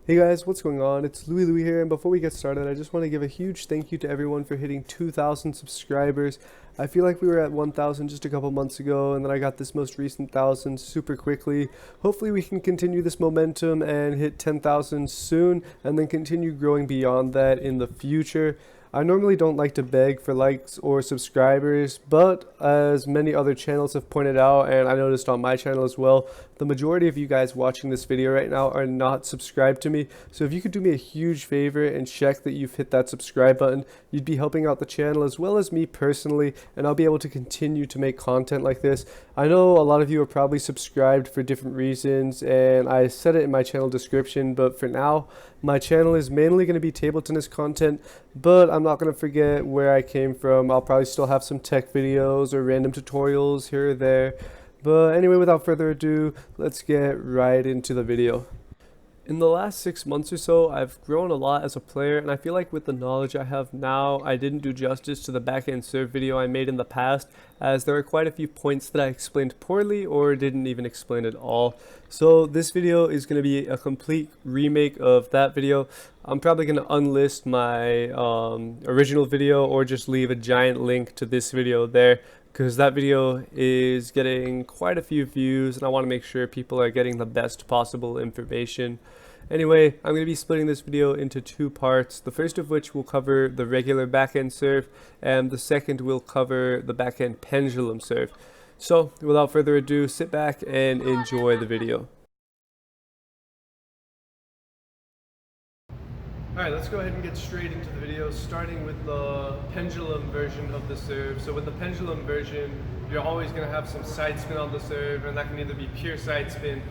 Hey guys, what's going on? It's Looeelooee here, and before we get started, I just want to give a huge thank you to everyone for hitting 2,000 subscribers. I feel like we were at 1,000 just a couple months ago, and then I got this most recent 1,000 super quickly. Hopefully we can continue this momentum and hit 10,000 soon, and then continue growing beyond that in the future. I normally don't like to beg for likes or subscribers, but as many other channels have pointed out, and I noticed on my channel as well, the majority of you guys watching this video right now are not subscribed to me. So if you could do me a huge favor and check that you've hit that subscribe button, you'd be helping out the channel as well as me personally, and I'll be able to continue to make content like this. I know a lot of you are probably subscribed for different reasons, and I said it in my channel description, but for now, my channel is mainly going to be table tennis content, but I'm not going to forget where I came from. I'll probably still have some tech videos or random tutorials here or there. But anyway, without further ado, let's get right into the video. In the last 6 months or so, I've grown a lot as a player, and I feel like with the knowledge I have now, I didn't do justice to the backhand serve video I made in the past, as there are quite a few points that I explained poorly or didn't even explain at all. So this video is going to be a complete remake of that video. I'm probably going to unlist my original video or just leave a giant link to this video there, because that video is getting quite a few views and I want to make sure people are getting the best possible information. Anyway, I'm going to be splitting this video into two parts, the first of which will cover the regular backhand serve, and the second will cover the backhand pendulum serve. So, without further ado, sit back and enjoy the video. Alright, let's go ahead and get straight into the video, starting with the pendulum version of the serve. So with the pendulum version, you're always going to have some side spin on the serve, and that can either be pure side spin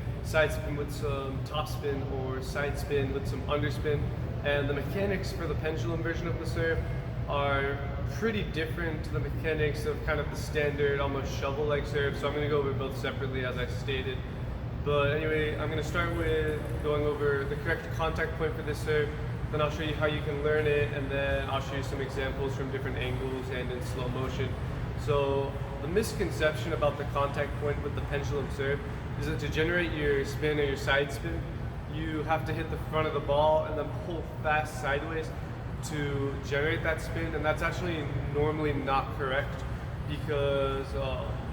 with some top spin, or side spin with some underspin. And the mechanics for the pendulum version of the serve are pretty different to the mechanics of kind of the standard, almost shovel-like serve. So I'm going to go over both separately as I stated. But anyway, I'm going to start with going over the correct contact point for this serve. Then I'll show you how you can learn it, and then I'll show you some examples from different angles and in slow motion. So the misconception about the contact point with the pendulum serve is that to generate your spin or your side spin, you have to hit the front of the ball and then pull fast sideways to generate that spin, and that's actually normally not correct, because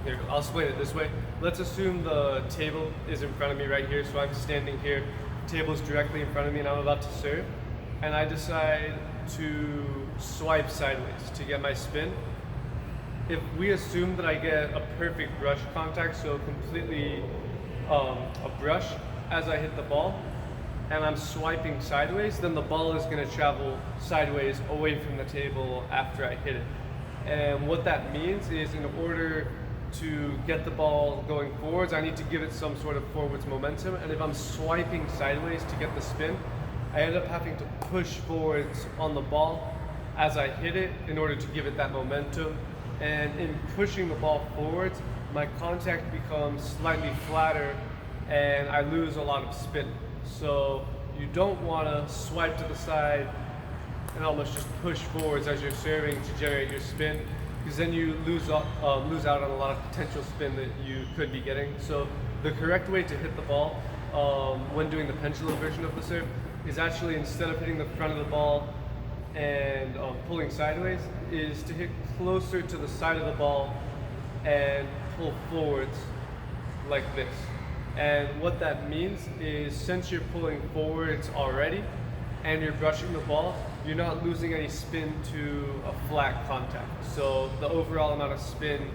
here, I'll explain it this way. Let's assume the table is in front of me right here, so I'm standing here, table's directly in front of me, and I'm about to serve. And I decide to swipe sideways to get my spin. If we assume that I get a perfect brush contact, so completely a brush as I hit the ball, and I'm swiping sideways, then the ball is going to travel sideways away from the table after I hit it. And what that means is, in order to get the ball going forwards, I need to give it some sort of forwards momentum. And if I'm swiping sideways to get the spin, I end up having to push forwards on the ball as I hit it in order to give it that momentum. And in pushing the ball forwards, my contact becomes slightly flatter and I lose a lot of spin. So you don't want to swipe to the side and almost just push forwards as you're serving to generate your spin, because then you lose out on a lot of potential spin that you could be getting. So the correct way to hit the ball when doing the pendulum version of the serve is actually, instead of hitting the front of the ball and pulling sideways, is to hit closer to the side of the ball and pull forwards like this. And what that means is, since you're pulling forwards already and you're brushing the ball, you're not losing any spin to a flat contact. So the overall amount of spin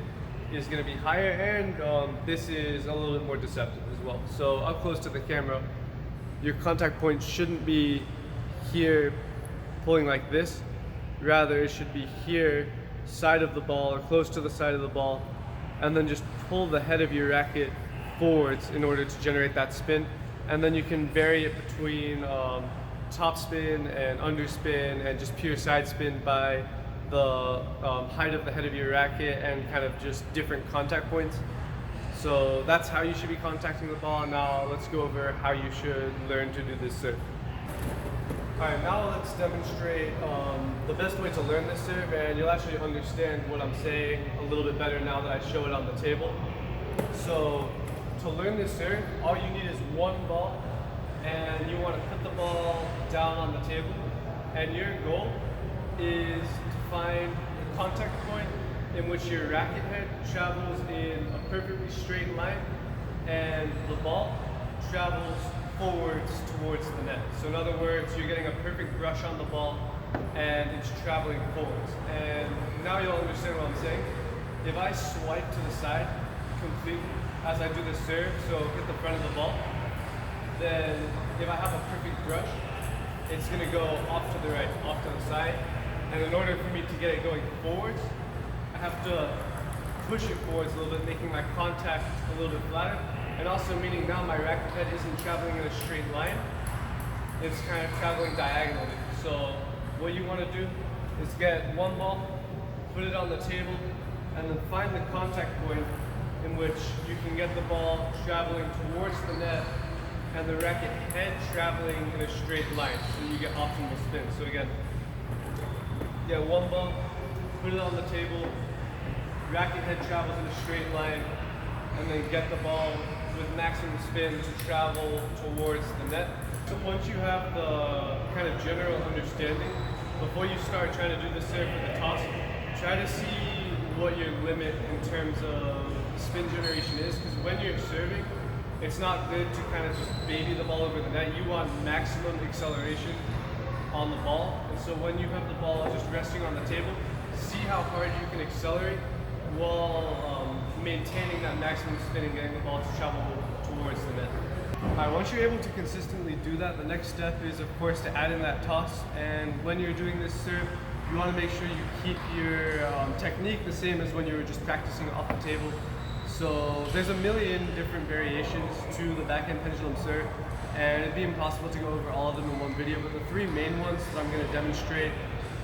is going to be higher, and this is a little bit more deceptive as well. So up close to the camera, your contact point shouldn't be here pulling like this. Rather, it should be here, side of the ball or close to the side of the ball, and then just pull the head of your racket forwards in order to generate that spin. And then you can vary it between top spin and underspin and just pure side spin by the height of the head of your racket and kind of just different contact points. So that's how you should be contacting the ball. Now let's go over how you should learn to do this serve. Alright, now let's demonstrate the best way to learn this serve, and you'll actually understand what I'm saying a little bit better now that I show it on the table. So to learn this serve, all you need is one ball and you want to put the ball down on the table, and your goal is to find the contact point in which your racket head travels in a perfectly straight line and the ball travels forwards towards the net. So in other words, you're getting a perfect brush on the ball and it's traveling forwards. And now you'll understand what I'm saying. If I swipe to the side completely as I do the serve, so hit the front of the ball, then if I have a perfect brush, it's gonna go off to the right, off to the side. And in order for me to get it going forwards, I have to push it forwards a little bit, making my contact a little bit flatter. And also meaning now my racket head isn't traveling in a straight line, it's kind of traveling diagonally. So what you want to do is get one ball, put it on the table, and then find the contact point in which you can get the ball traveling towards the net and the racket head traveling in a straight line, so you get optimal spin. So again, get one ball, put it on the table, racket head travels in a straight line, and then get the ball with maximum spin to travel towards the net. So once you have the kind of general understanding, before you start trying to do the serve for the toss, try to see what your limit in terms of spin generation is, because when you're serving, it's not good to kind of just baby the ball over the net. You want maximum acceleration on the ball. And so when you have the ball just resting on the table, see how hard you can accelerate while maintaining that maximum spin and getting the ball to travel towards the net. Alright, once you're able to consistently do that, the next step is of course to add in that toss. And when you're doing this serve, you want to make sure you keep your technique the same as when you were just practicing off the table. So there's a million different variations to the backhand pendulum serve, and it'd be impossible to go over all of them in one video, but the three main ones that I'm going to demonstrate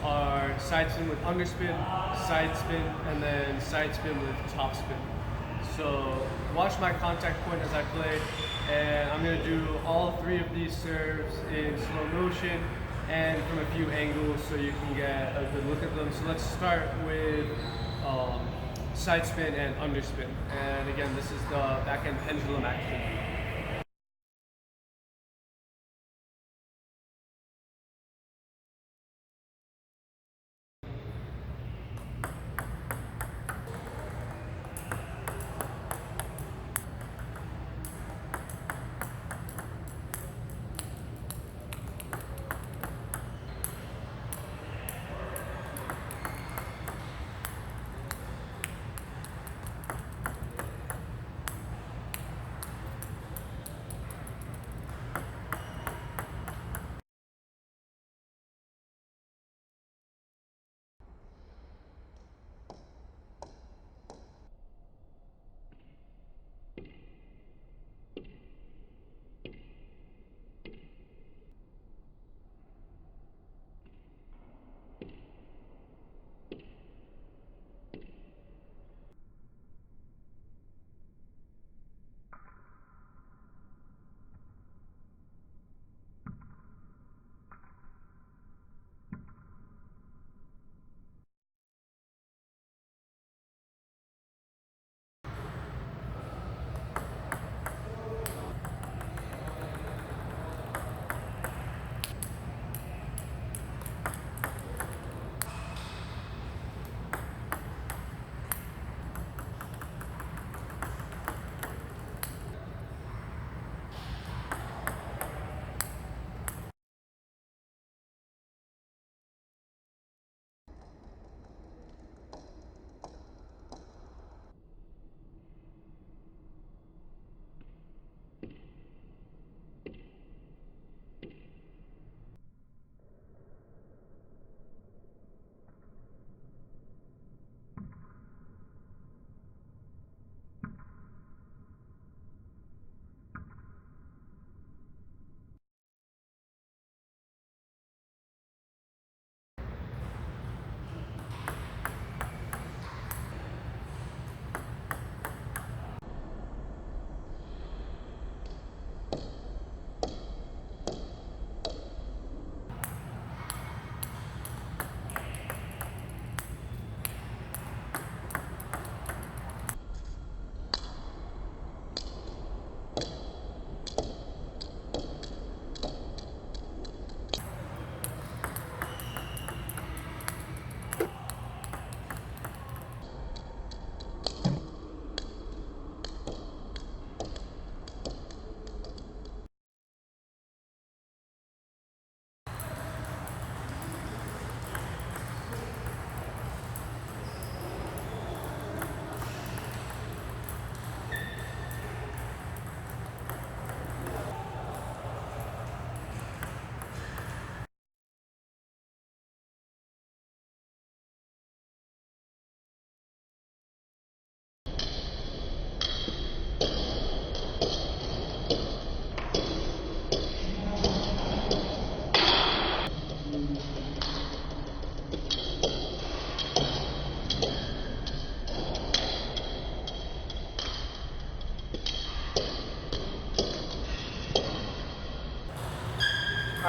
are side spin with underspin, side spin, and then side spin with top spin. So watch my contact point as I play, and I'm going to do all three of these serves in slow motion and from a few angles so you can get a good look at them. So let's start with side spin and underspin. And again, this is the backhand pendulum action.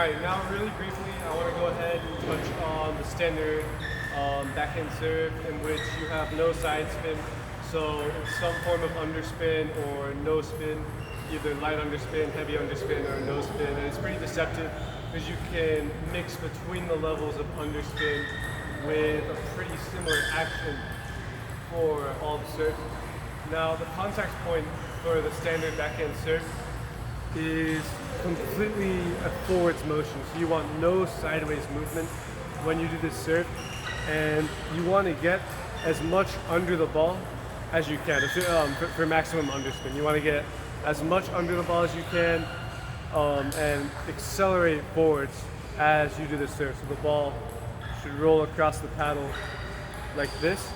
Alright, now really briefly, I want to go ahead and touch on the standard backhand serve in which you have no side spin. So it's some form of underspin or no spin, either light underspin, heavy underspin, or no spin. And it's pretty deceptive because you can mix between the levels of underspin with a pretty similar action for all the serve. Now the contact point for the standard backhand serve is completely a forwards motion. So you want no sideways movement when you do this serve, and you want to get as much under the ball as you can for maximum underspin. You want to get as much under the ball as you can and accelerate forwards as you do this serve. So the ball should roll across the paddle like this.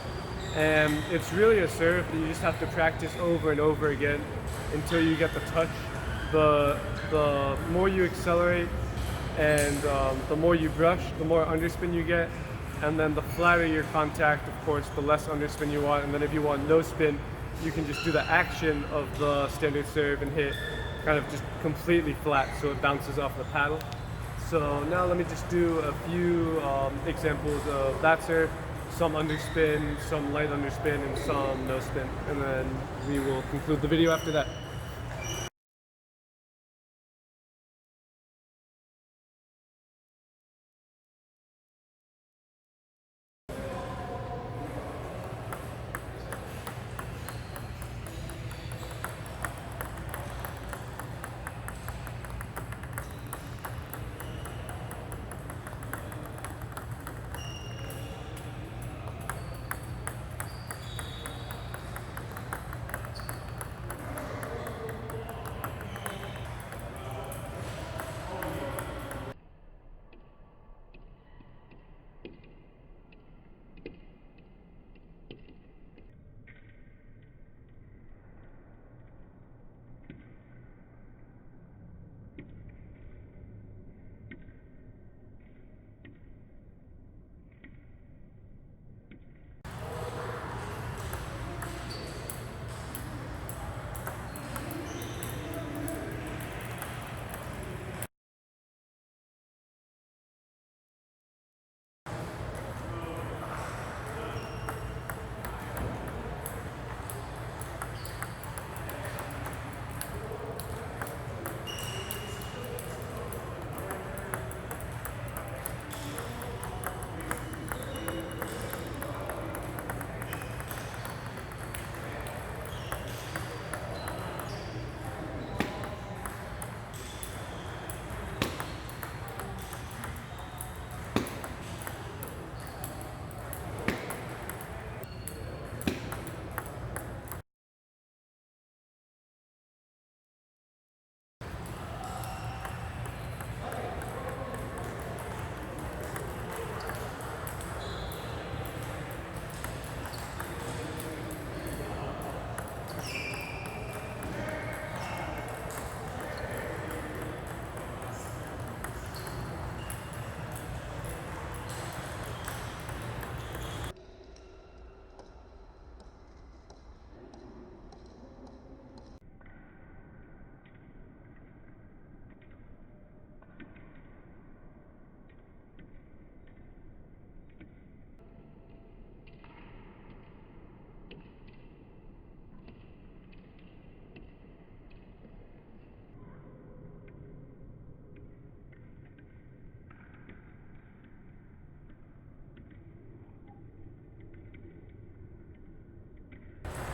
And it's really a serve that you just have to practice over and over again until you get the touch. The more you accelerate and the more you brush, the more underspin you get. And then the flatter your contact, of course, the less underspin you want. And then if you want no spin, you can just do the action of the standard serve and hit kind of just completely flat so it bounces off the paddle. So now let me just do a few examples of that serve. Some underspin, some light underspin, and some no spin. And then we will conclude the video after that.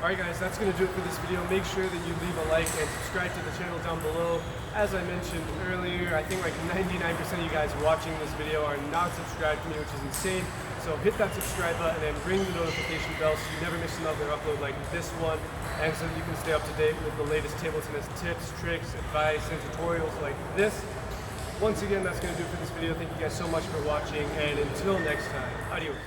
Alright guys, that's going to do it for this video. Make sure that you leave a like and subscribe to the channel down below. As I mentioned earlier, I think like 99% of you guys watching this video are not subscribed to me, which is insane. So hit that subscribe button and ring the notification bell so you never miss another upload like this one. And so you can stay up to date with the latest table tennis tips, tricks, advice, and tutorials like this. Once again, that's going to do it for this video. Thank you guys so much for watching, and until next time, adios.